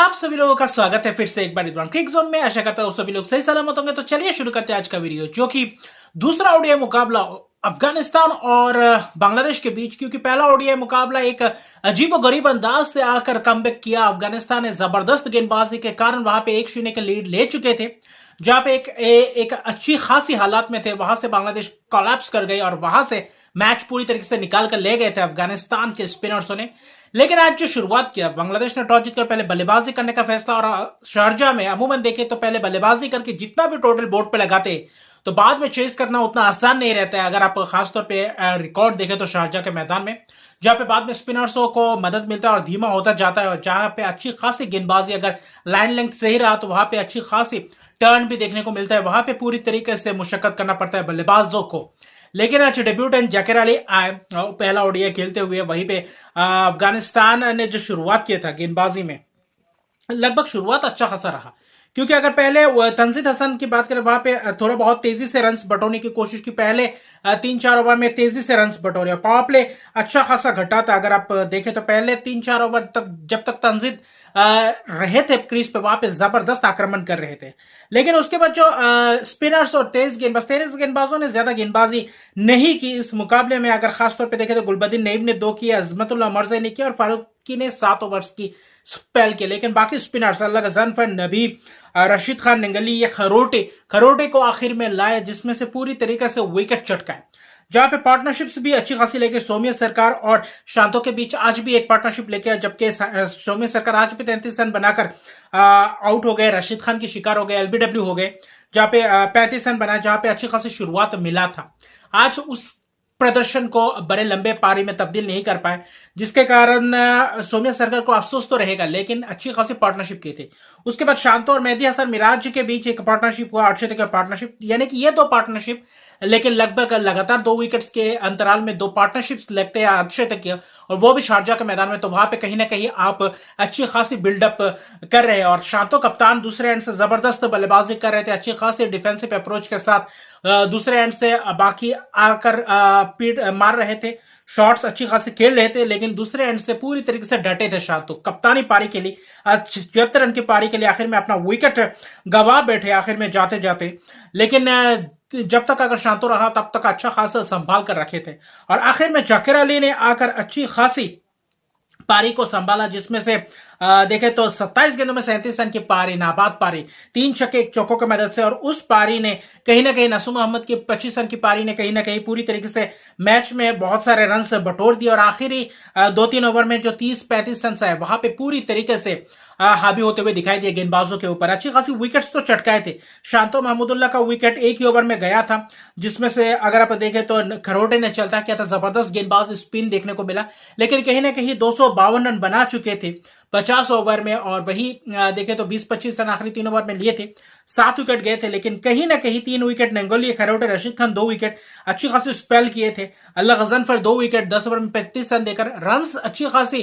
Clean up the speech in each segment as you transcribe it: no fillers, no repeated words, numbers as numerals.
आप सभी लोगों का स्वागत है फिर से एक बार रिदवान क्रिक जोन में। आशा करता हूँ सभी लोग सही सलामत होंगे। तो चलिए शुरू करते हैं आज का वीडियो, जो कि दूसरा ओडीआई मुकाबला अफगानिस्तान और बांग्लादेश के बीच, क्योंकि पहला ओडीआई मुकाबला एक अजीबोगरीब अंदाज से आकर कमबैक किया। अफगानिस्तान ने जबरदस्त गेंदबाजी के कारण वहां पे 1-0 का लीड ले चुके थे, जहां पे एक अच्छी खासी हालात में थे। वहां से बांग्लादेश कोलैप्स कर गई और वहां से मैच पूरी तरीके से निकाल कर ले गए थे अफगानिस्तान के स्पिनर्सों ने। लेकिन आज जो शुरुआत किया, बांग्लादेश ने टॉस जीतकर पहले बल्लेबाजी करने का फैसला, और शारजा में अमूमन देखे तो पहले बल्लेबाजी करके जितना भी टोटल बोर्ड पे लगाते तो बाद में चेस करना उतना आसान नहीं रहता है। अगर आप खासतौर पे रिकॉर्ड देखें तो शारजा के मैदान में, जहां पे बाद में स्पिनर्सों को मदद मिलता है और धीमा होता जाता है, और जहां पे अच्छी खासी गेंदबाजी, अगर लाइन लेंथ सही रहा तो वहां पे अच्छी खासी टर्न भी देखने को मिलता है। वहां पे पूरी तरीके से मुशक्कत करना पड़ता है बल्लेबाजों को। लेकिन आज डेब्यूटेंट जाकिर अली आए पहला ओडीआई खेलते हुए। वहीं पे अफगानिस्तान ने जो शुरुआत किया था गेंदबाजी में, लगभग शुरुआत अच्छा खासा रहा, क्योंकि अगर पहले तंजीद हसन की बात करें, वहां पे थोड़ा बहुत तेजी से रन्स बटोरने की कोशिश की। पहले 3-4 ओवर में तेजी से रन्स बटोरे, पावर प्ले अच्छा खासा घटा था। अगर आप देखें तो पहले 3-4 ओवर तक, जब तक तंजीद रहे थे क्रीज पे, वहां पे जबरदस्त आक्रमण कर रहे थे। लेकिन उसके बाद जो स्पिनर्स और तेज गेंदबाजों ने ज्यादा गेंदबाजी नहीं की इस मुकाबले में। अगर खासतौर पे देखें तो गुलबदीन नईम ने 2 किया, अजमतुल्लाह मर्ज़ी ने किया और फारूकी ने 7 ओवर्स की स्पेल के। लेकिन बाकी स्पिनर्स अल्लाह गजनफर, नबी, रशीद खान निंगली, ये खरोटे को आखिर में लाए, जिसमें से पूरी तरीके से विकेट चटकाए। जहां पे पार्टनरशिप्स भी अच्छी खासी लेके सौम्य सरकार और शांतो के बीच आज भी एक पार्टनरशिप लेके आए, जबकि सौम्य सरकार आज भी 33 रन बनाकर आउट हो गए, रशीद खान की शिकार हो गए, एलबीडब्ल्यू हो गए, जहां पे 35 रन बनाए, जहां पे अच्छी खासी शुरुआत मिला था। आज उस प्रदर्शन को बड़े लंबे पारी में तब्दील नहीं कर पाए, जिसके कारण सौम्य सरकार को अफसोस तो रहेगा। लेकिन अच्छी खासी पार्टनरशिप की थी। उसके बाद शांतो और मेहदी हसन मिराज के बीच एक पार्टनरशिप हुआ, अर्शद का पार्टनरशिप, यानी कि ये 2 पार्टनरशिप, लेकिन लगभग लगातार 2 विकेट्स के अंतराल में 2 पार्टनरशिप्स लगते हैं अक्षय तक किया, और वो भी शारजा के मैदान में। तो वहां पे कहीं ना कहीं आप अच्छी खासी बिल्डअप कर रहे हैं। और शांतो कप्तान दूसरे एंड से जबरदस्त बल्लेबाजी कर रहे थे, अच्छी खासी डिफेंसिव अप्रोच के साथ। दूसरे एंड से बाकी आकर पीट मार रहे थे, शॉट्स अच्छी खासी खेल रहे थे, लेकिन दूसरे एंड से पूरी तरीके से डटे थे शांतो। कप्तानी पारी के लिए 76 रन की पारी के लिए आखिर में अपना विकेट गवा बैठे आखिर में जाते जाते। लेकिन जब तक अगर शांतो रहा तब तक अच्छा खासा संभाल कर रखे थे, और आखिर में जाकिर अली ने आकर अच्छी खासी पारी को संभाला, जिसमें से देखें तो 27 गेंदों में 37 रन की पारी, नाबाद पारी, 3 छक्के 1 चौकों की मदद से। और उस पारी ने कहीं ना कहीं नसूम अहमद की 25 रन की पारी ने कहीं ना कहीं पूरी तरीके से मैच में बहुत सारे रन बटोर दिए, और आखिरी 2-3 ओवर में जो 30-35 रन आए, वहां पे पूरी तरीके से हावी होते हुए दिखाई दिए गेंदबाजों के ऊपर। अच्छी खासी विकेट्स तो चटकाए थे। शांतो महमूदुल्लाह का विकेट एक ही ओवर में गया था, जिसमें से अगर आप देखें तो खरोटे ने चलता किया था, जबरदस्त गेंदबाज स्पिन देखने को मिला। लेकिन कहीं ना कहीं 252 रन बना चुके थे 50 ओवर में, और वही देखें तो 20-25 रन आखिरी 3 ओवर में लिए थे। 7 विकेट गए थे, लेकिन कहीं ना कहीं 3 विकेट नंगोली, खरोटे, रशीद खान 2 विकेट, अच्छी खासी स्पेल किए थे। अल्लाह गजनफर 2 विकेट 10 ओवर में 35 रन देकर रन अच्छी खासी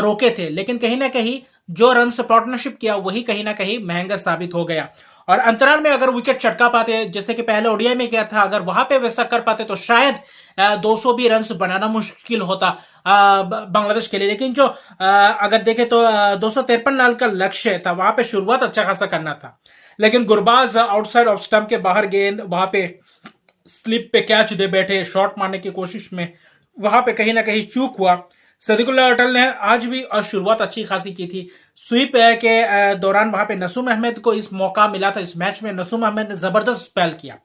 रोके थे। लेकिन कहीं ना कहीं जो रन से पार्टनरशिप किया वही कहीं ना कहीं महंगा साबित हो गया। और अंतराल में अगर विकेट चटका पाते, जैसे कि पहले ओडीआई में किया था, अगर वहां पे वैसा कर पाते तो शायद 200 भी रन बनाना मुश्किल होता बांग्लादेश के लिए। लेकिन जो अगर देखें तो 253 रन का लक्ष्य था, वहां पे शुरुआत अच्छा खासा करना था। लेकिन गुरबाज आउटसाइड ऑफ स्टंप के बाहर गेंद, वहां पे स्लिप पे कैच दे बैठे, शॉट मारने की कोशिश में वहां पे कहीं ना कहीं चूक हुआ। सदीकुल्लाह अटल ने आज भी शुरुआत अच्छी खासी की थी। स्वीप के दौरान वहां पे नसूम अहमद को इस मौका मिला था। इस मैच में नसूम अहमद ने जबरदस्त स्पेल किया।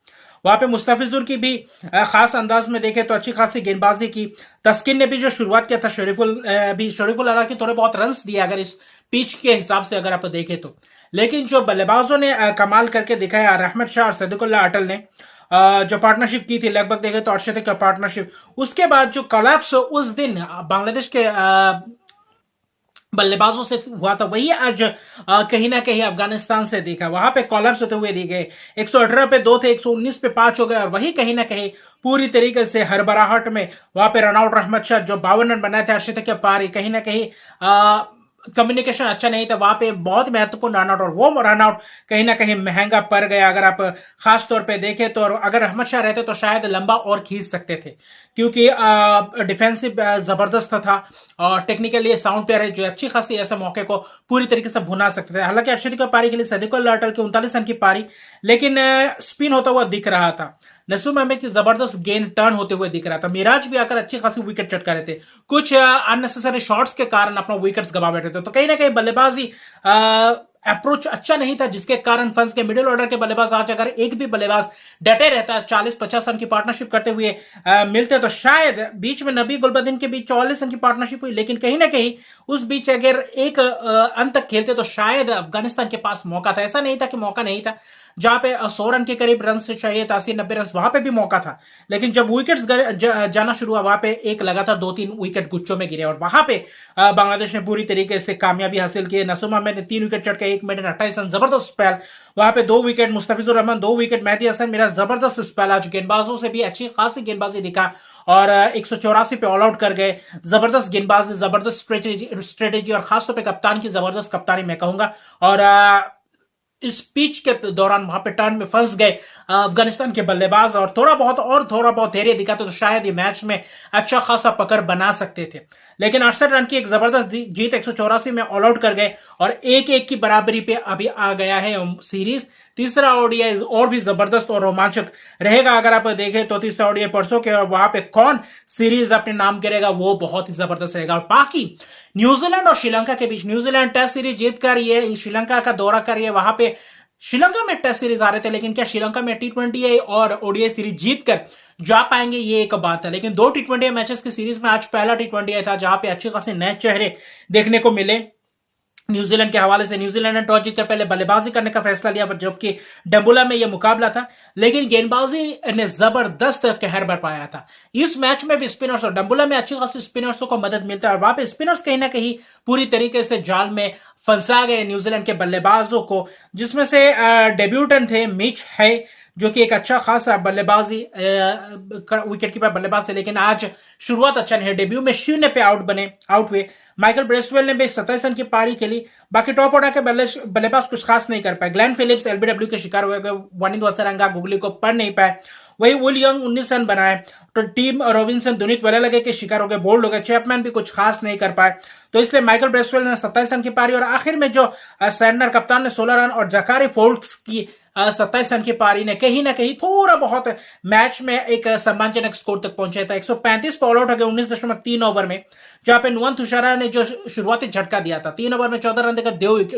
वहां पे मुस्तफिजुर की भी खास अंदाज में देखे तो अच्छी खासी गेंदबाजी की। तस्किन ने भी जो शुरुआत किया था, शरीफुल अला की थोड़े बहुत रन दिए अगर इस पिच के हिसाब से अगर आप देखें तो। लेकिन जो बल्लेबाजों ने कमाल करके दिखाया, रहमत शाह और सदीकुल्लाह अटल ने जो पार्टनरशिप की थी, लगभग देखे तो अर्शद का पार्टनरशिप। उसके बाद जो कोलैप्स उस दिन बांग्लादेश के बल्लेबाजों से हुआ था, वही आज कहीं ना कहीं अफगानिस्तान से देखा। वहां पे कोलैप्स होते हुए दिखे, 118 पे 2 थे, 119 पे 5 हो गए, और वही कहीं ना कहीं पूरी तरीके से हरबराहट में वहां पे रनआउट रहमत शाह जो 52 रन बनाए थे अर्शद के पारी, कहीं ना कहीं कम्युनिकेशन अच्छा नहीं था। वहां पे बहुत महत्वपूर्ण रनआउट, और वो रनआउट कहीं ना कहीं महंगा पड़ गया। अगर आप खास तौर पे देखें तो अगर अहमद शाह रहते तो शायद लंबा और खींच सकते थे, क्योंकि डिफेंसिव जबरदस्त था और टेक्निकली साउंड प्लेयर है जो अच्छी खासी ऐसे मौके को पूरी तरीके से भुना सकते थे। हालांकि अर्शदीप की पारी के लिए सदीक अल अटल की 39 रन की पारी, लेकिन स्पिन होता हुआ दिख रहा था। नसीम अहमद की जबरदस्त गेंद टर्न होते हुए दिख रहा था। मिराज भी आकर अच्छी खासी विकेट चटका रहे थे, कुछ अननेसेसरी शॉट्स के कारण अपना विकेट्स गवा बैठे थे। तो कहीं ना कहीं बल्लेबाजी अप्रोच अच्छा नहीं था, जिसके कारण फंस के मिडिल ऑर्डर के बल्लेबाज आज अगर एक भी बल्लेबाज डटे रहता 40-50 रन की पार्टनरशिप करते हुए मिलते तो शायद बीच में नबी गुलबदीन के बीच 44 रन की पार्टनरशिप हुई, लेकिन कहीं ना कहीं उस बीच अगर एक अंत तक खेलते तो शायद अफगानिस्तान के पास मौका था। ऐसा नहीं था कि मौका नहीं था, जहां पे 100 रन के करीब रन से चाहिए था, 80-90 रन, वहां पे भी मौका था। लेकिन जब विकेट्स जाना शुरू हुआ, वहां पे एक लगातार 2-3 विकेट गुच्छों में गिरे और वहां पे बांग्लादेश ने पूरी तरीके से कामयाबी हासिल की। नसीम अहमद ने 3 विकेट चटके, 1 मिनट 28 रन, जबरदस्त स्पेल। वहां पे 2 विकेट मुस्तफिजुर रहमान, 2 विकेट मेहदी हसन, मेरा जबरदस्त स्पेल। आज गेंदबाजों से भी अच्छी खासी गेंदबाजी दिखा और 184 पे ऑल आउट कर गए। जबरदस्त गेंदबाजी, जबरदस्त स्ट्रेटेजी और खासतौर पर कप्तान की जबरदस्त कप्तानी मैं कहूंगा। और इस पिच के दौरान वहां पे टर्न में फंस गए अफगानिस्तान के बल्लेबाज और थोड़ा बहुत धैर्य दिखाते तो शायद ये मैच में अच्छा खासा पकड़ बना सकते थे। लेकिन 68 रन की एक जबरदस्त जीत, 184 में ऑल आउट कर गए और 1-1 की बराबरी पे अभी आ गया है सीरीज। तीसरा ओडीआई और भी जबरदस्त और रोमांचक रहेगा। अगर आप देखें तो तीसरा ओडीआई परसों के, और वहां पे कौन सीरीज अपने नाम करेगा वो बहुत ही जबरदस्त रहेगा। और बाकी न्यूजीलैंड और श्रीलंका के बीच, न्यूजीलैंड टेस्ट सीरीज जीत कर रही है, श्रीलंका का दौरा कर रही है। वहां पे श्रीलंका में टेस्ट सीरीज आ रहे थे, लेकिन क्या श्रीलंका में T20 और ओडीआई सीरीज जीत कर जा पाएंगे, ये एक बात है। लेकिन 2 T20 मैचेस की सीरीज में आज पहला T20 था जहां पे अच्छे खासे नए चेहरे देखने को मिले। न्यूजीलैंड के हवाले से न्यूजीलैंड ने टॉस जीतकर पहले बल्लेबाजी करने का फैसला लिया, जबकि डम्बुला में यह मुकाबला था, लेकिन गेंदबाजी ने जबरदस्त कहर बरपाया था। इस मैच में भी स्पिनर्स और डम्बुला में अच्छी खासी स्पिनर्सों को मदद मिलता है और वहां पे स्पिनर्स कहीं ना कहीं पूरी तरीके से जाल में फंसा गए न्यूजीलैंड के बल्लेबाजों को, जिसमें से डेब्यूटेंट थे मिच है जो कि एक अच्छा खासा बल्लेबाजी विकेट कीपर बल्लेबाज थे, लेकिन आज शुरुआत अच्छा नहीं है। डेब्यू में 0 पे आउट हुए। माइकल ब्रेसवेल ने भी 27 रन की पारी खेली। बाकी टॉप ऑर्डर के बल्लेबाज कुछ खास नहीं कर पाए। ग्लेन फिलिप्स एलबीडब्ल्यू के शिकार हुए, वानिंद वसरंगा गुगली को पढ़ नहीं पाए। वही विल यंग 19 रन बनाए। तो टीम रॉबिन्सन दुनित वलेलगे के शिकार हो गए, बोल्ड हो गए। चैपमैन भी कुछ खास नहीं कर पाए, तो इसलिए माइकल ब्रेसवेल ने 27 रन की पारी और आखिर में जो सैंडनर कप्तान ने 16 रन और जकारी फोल्क्स की 27 रन की पारी ने कहीं ना कहीं थोड़ा बहुत मैच में एक सम्मानजनक स्कोर तक पहुंचे था। 135 पर ऑल आउट हो गए 19.3 ओवर में, जहां पे नुवन तुषारा ने जो शुरुआती झटका दिया था, 3 ओवर में 14 रन देकर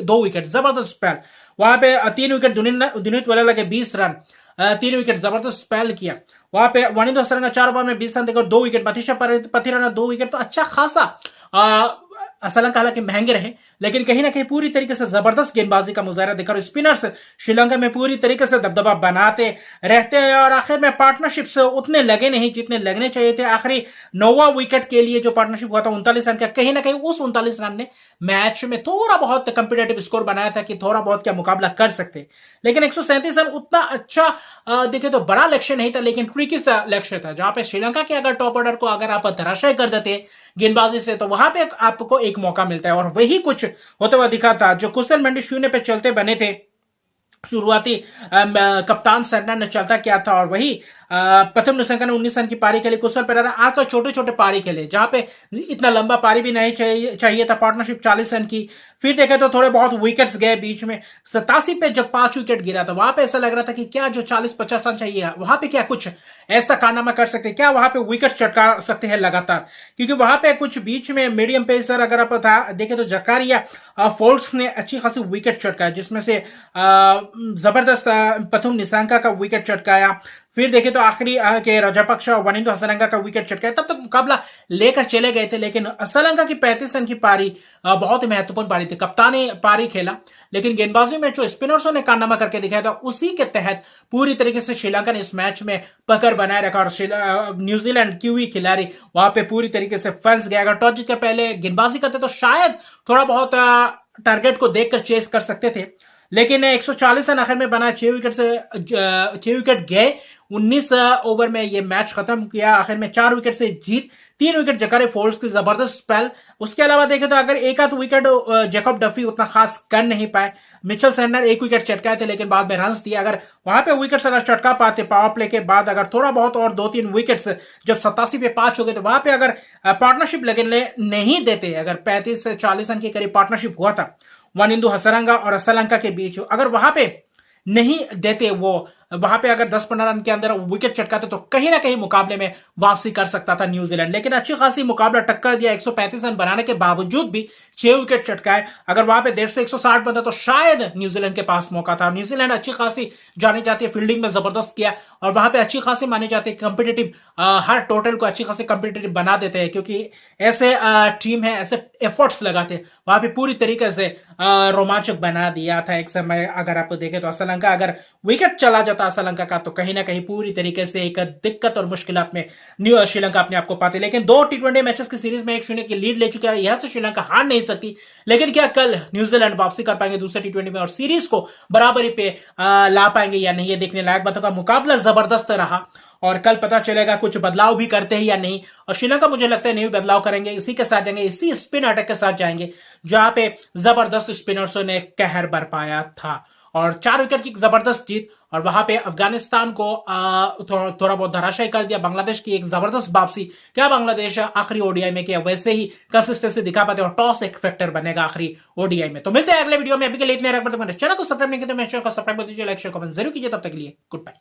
2 विकेट, जबरदस्त स्पेल। वहां पे 3 विकेट दुनित वलेलगे 20 रन, 3 विकेट, जबरदस्त स्पेल किया। वहां पे वानिद वसरंगा 4 ओवर में 20 रन देकर 2 विकेट, मथीशा पथिराना 2 विकेट। तो अच्छा खासा श्रीलंका हालांकि महंगे रहे, लेकिन कहीं ना कहीं पूरी तरीके से जबरदस्त गेंदबाजी का मुजाहरा देखकर स्पिनर्स श्रीलंका में पूरी तरीके से दबदबा बनाते रहते हैं और आखिर में पार्टनरशिप्स उतने लगे नहीं जितने लगने चाहिए थे। आखिरी 9वां विकेट के लिए जो पार्टनरशिप हुआ था 39 रन का, कहीं ना कहीं उस 39 रन ने मैच में थोड़ा बहुत कंपिटेटिव स्कोर बनाया था कि थोड़ा बहुत क्या मुकाबला कर सकते। लेकिन 137 रन उतना अच्छा देखे तो बड़ा लक्ष्य नहीं था, लेकिन ट्रिकी सा लक्ष्य था, जहां पे श्रीलंका के अगर टॉप ऑर्डर को अगर आप धराशायी कर देते गेंदबाजी से, तो वहां पे आपको एक मौका मिलता है। और वही कुछ होता हुआ दिखा था। जो कुशल मंडी 0 पे चलते बने थे, शुरुआती कप्तान सैंडनर ने चलता किया था और वही प्रथम निशंका ने 19 रन की पारी खेली। कुशल पेरेरा आकर छोटे छोटे पारी खेले, जहां पे इतना लंबा पारी भी नहीं चाहिए था। पार्टनरशिप 40 रन की। फिर देखे तो थोड़े बहुत विकेट्स गए बीच में। 87 पे जब 5 विकेट गिरा था, वहां पे ऐसा लग रहा था कि क्या जो 40-50 रन चाहिए, वहां पे क्या कुछ ऐसा कारनामा कर सकते, क्या वहां पे विकेट चटका सकते हैं लगातार, क्योंकि वहां पे कुछ बीच में मीडियम पेसर अगर आप देखे तो जकारिया फोल्क्स ने अच्छी खासी विकेट चटकाया, जिसमें से जबरदस्त प्रथम निशंका का विकेट चटकाया। फिर देखे तो आखिरी के राजापक्षा और वानिंदो हसरंगा का विकेट चटकाया। तब तक मुकाबला लेकर चले गए थे, लेकिन श्रीलंका की 35 रन की पारी बहुत ही महत्वपूर्ण पारी थी। कप्तान ने पारी खेला, लेकिन गेंदबाजी में जो स्पिनर्सों ने कारनामा करके दिखाया था, उसी के तहत पूरी तरीके से श्रीलंका ने इस मैच में पकड़ बनाए रखा और न्यूजीलैंड क्यूई खिलाड़ी वहां पे पूरी तरीके से फंस गया। अगर टॉस जीतकर पहले गेंदबाजी करते तो शायद थोड़ा बहुत टारगेट को देखकर चेस कर सकते थे, लेकिन 140 रन आखिर में बना। 6 विकेट गए 19 ओवर में ये मैच खत्म किया, आखिर में 4 विकेट से जीत, 3 विकेट जकारे फोल्ड्स की जबरदस्त स्पेल। उसके अलावा देखें तो अगर एक आध विकेट जैकब डफी उतना खास कर नहीं पाए, मिचेल सैंटनर 1 विकेट चटकाए थे लेकिन बाद में रन्स दिए। अगर वहां पे विकेट्स अगर चटका पाते पावर प्ले के बाद, अगर थोड़ा बहुत और 2-3 विकेट्स जब 87 पे 5 हो गए तो वहां पे अगर पार्टनरशिप लगने नहीं देते, अगर 35 से 40 रन के करीब पार्टनरशिप हुआ था वानिंदु हसरंगा और असलंका के बीच, अगर वहां पे नहीं देते वो, वहां पे अगर 10-15 रन के अंदर विकेट चटकाते तो कहीं ना कहीं मुकाबले में वापसी कर सकता था न्यूजीलैंड। लेकिन अच्छी खासी मुकाबला टक्कर दिया, 135 रन बनाने के बावजूद भी 6 विकेट चटकाए। अगर वहां पे 150 से 160 बनता तो शायद न्यूजीलैंड के पास मौका था। न्यूजीलैंड अच्छी खासी जानी जाती है, फील्डिंग में जबरदस्त किया और वहां पे अच्छी खासी मानी जाती है कंपिटेटिव, हर टोटल को अच्छी खासी कंपिटेटिव बना देते हैं, क्योंकि ऐसे टीम है, ऐसे एफर्ट्स लगाते हैं, वहां पे पूरी तरीके से रोमांचक बना दिया था एक समय। अगर आप देखें तो असलंका, अगर विकेट चला जाता श्रीलंका का तो कहीं ना कहीं पूरी तरीके से एक दिक्कत और मुश्किलात में श्रीलंका अपने आप को पाती। लेकिन 2 टी20 मैचेस की सीरीज में 1-0 की लीड ले चुका है, यहां से श्रीलंका हार नहीं सकती। लेकिन क्या कल न्यूजीलैंड वापसी कर पाएंगे दूसरे टी20 में और सीरीज को बराबरी पे ला पाएंगे या नहीं, ये देखने लायक बात होगा। मुकाबला जबरदस्त रहा और कल पता चलेगा कुछ बदलाव भी करते हैं या नहीं। और श्रीलंका मुझे लगता है नहीं बदलाव करेंगे, इसी के साथ जाएंगे, इसी स्पिन अटैक के साथ जाएंगे जहां पे जबरदस्त स्पिनर्सों ने कहर बरपाया था और 4 विकेट की जबरदस्त जीत। और वहां पे अफगानिस्तान को थोड़ा बहुत धराशायी कर दिया। बांग्लादेश की एक जबरदस्त वापसी, क्या बांग्लादेश आखिरी ओडीआई में किया वैसे ही कंसिस्टेंसी दिखा पाते और टॉस एक फैक्टर बनेगा आखिरी ओडीआई में। तो मिलते हैं अगले वीडियो में, अभी के लिए इतने। चैनल को सब्सक्राइब नहीं किया तो मेरे चैनल को सब्सक्राइब कर दीजिए, लाइक शेयर कमेंट जरूर कीजिए। तब तक के लिए गुड बाय।